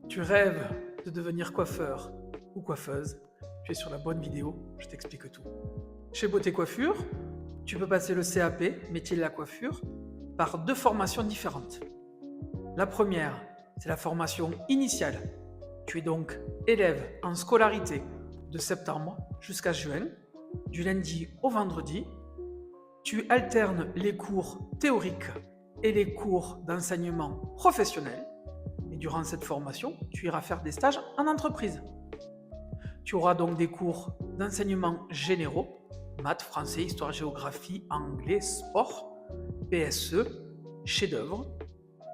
Tu rêves de devenir coiffeur ou coiffeuse? Tu es sur la bonne vidéo, je t'explique tout. Chez Beauté Coiffure, tu peux passer le CAP, métier de la coiffure, par deux formations différentes. La première, c'est la formation initiale. Tu es donc élève en scolarité de septembre jusqu'à juin, du lundi au vendredi. Tu alternes les cours théoriques et les cours d'enseignement professionnel. Et durant cette formation, tu iras faire des stages en entreprise. Tu auras donc des cours d'enseignement généraux, maths, français, histoire, géographie, anglais, sport, PSE, chef-d'œuvre.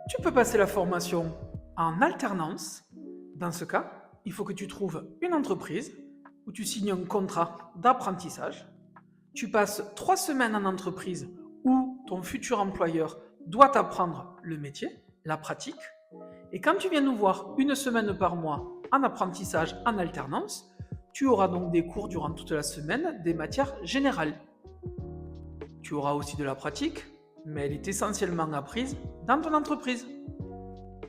Tu peux passer la formation en alternance. Dans ce cas, il faut que tu trouves une entreprise où tu signes un contrat d'apprentissage. Tu passes 3 semaines en entreprise où ton futur employeur doit t'apprendre le métier, la pratique. Et quand tu viens nous voir une semaine par mois en apprentissage en alternance, tu auras donc des cours durant toute la semaine, des matières générales. Tu auras aussi de la pratique, mais elle est essentiellement apprise dans ton entreprise.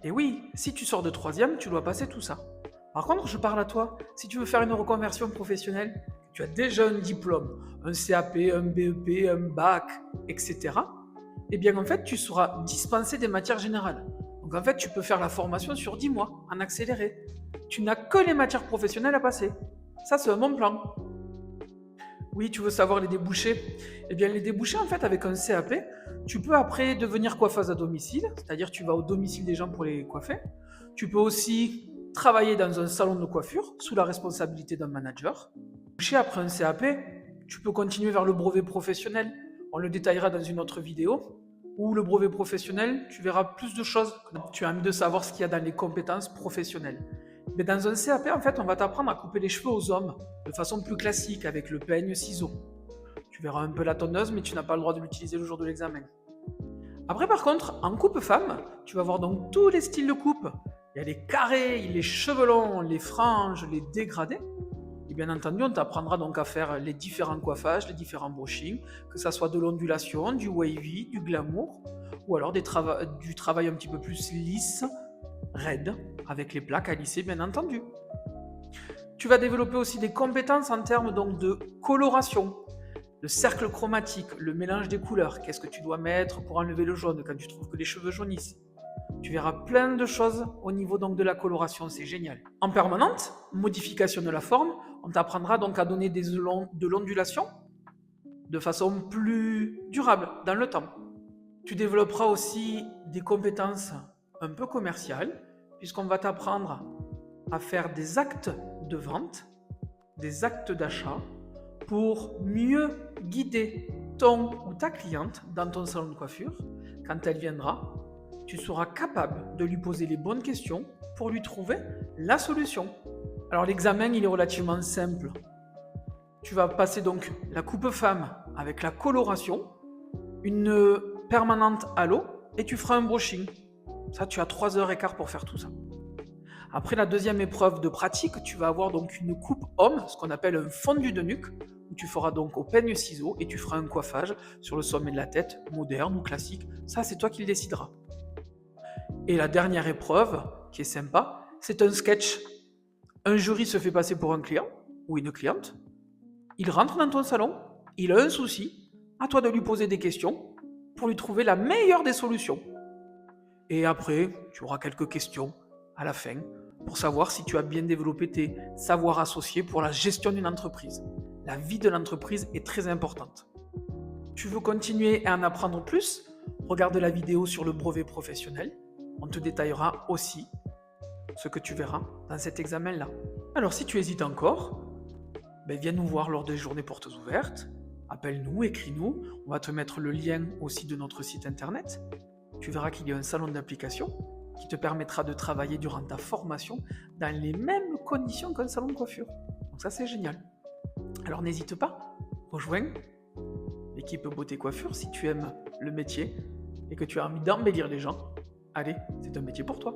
Et oui, si tu sors de troisième, tu dois passer tout ça. Par contre, je parle à toi, si tu veux faire une reconversion professionnelle, tu as déjà un diplôme, un CAP, un BEP, un bac, etc. Eh bien en fait, tu seras dispensé des matières générales. Donc en fait, tu peux faire la formation sur 10 mois, en accéléré. Tu n'as que les matières professionnelles à passer. Ça, c'est un bon plan. Oui, tu veux savoir les débouchés? Eh bien, les débouchés, en fait, avec un CAP, tu peux après devenir coiffeuse à domicile, c'est-à-dire tu vas au domicile des gens pour les coiffer. Tu peux aussi travailler dans un salon de coiffure sous la responsabilité d'un manager. Après un CAP, tu peux continuer vers le brevet professionnel. On le détaillera dans une autre vidéo. Ou le brevet professionnel, tu verras plus de choses. Tu as envie de savoir ce qu'il y a dans les compétences professionnelles. Mais dans un CAP, en fait, on va t'apprendre à couper les cheveux aux hommes de façon plus classique, avec le peigne-ciseau. Tu verras un peu la tonneuse, mais tu n'as pas le droit de l'utiliser le jour de l'examen. Après, par contre, en coupe femme, tu vas voir donc tous les styles de coupe. Il y a les carrés, les cheveux longs, les franges, les dégradés. Et bien entendu, on t'apprendra donc à faire les différents coiffages, les différents brushings, que ça soit de l'ondulation, du wavy, du glamour, ou alors du travail un petit peu plus lisse, raide, avec les plaques à lisser bien entendu. Tu vas développer aussi des compétences en termes donc de coloration, le cercle chromatique, le mélange des couleurs, qu'est-ce que tu dois mettre pour enlever le jaune quand tu trouves que les cheveux jaunissent. Tu verras plein de choses au niveau donc de la coloration, c'est génial. En permanente, modification de la forme, on t'apprendra donc à donner de l'ondulation de façon plus durable dans le temps. Tu développeras aussi des compétences un peu commerciales, puisqu'on va t'apprendre à faire des actes de vente, des actes d'achat, pour mieux guider ton ou ta cliente dans ton salon de coiffure. Quand elle viendra, tu seras capable de lui poser les bonnes questions pour lui trouver la solution. Alors l'examen, il est relativement simple. Tu vas passer donc la coupe femme avec la coloration, une permanente à l'eau et tu feras un brushing. Ça, tu as 3h15 pour faire tout ça. Après la deuxième épreuve de pratique, tu vas avoir donc une coupe homme, ce qu'on appelle un fondu de nuque, où tu feras donc au peigne-ciseau et tu feras un coiffage sur le sommet de la tête, moderne ou classique. Ça, c'est toi qui le décideras. Et la dernière épreuve, qui est sympa, c'est un sketch. Un jury se fait passer pour un client ou une cliente. Il rentre dans ton salon, il a un souci, à toi de lui poser des questions pour lui trouver la meilleure des solutions. Et après, tu auras quelques questions à la fin pour savoir si tu as bien développé tes savoirs associés pour la gestion d'une entreprise. La vie de l'entreprise est très importante. Tu veux continuer à en apprendre plus? Regarde la vidéo sur le brevet professionnel. On te détaillera aussi ce que tu verras dans cet examen-là. Alors si tu hésites encore, viens nous voir lors des journées portes ouvertes. Appelle-nous, écris-nous. On va te mettre le lien aussi de notre site internet. Tu verras qu'il y a un salon d'application qui te permettra de travailler durant ta formation dans les mêmes conditions qu'un salon de coiffure. Donc ça, c'est génial. Alors n'hésite pas, rejoins l'équipe Beauté Coiffure si tu aimes le métier et que tu as envie d'embellir les gens. Allez, c'est un métier pour toi.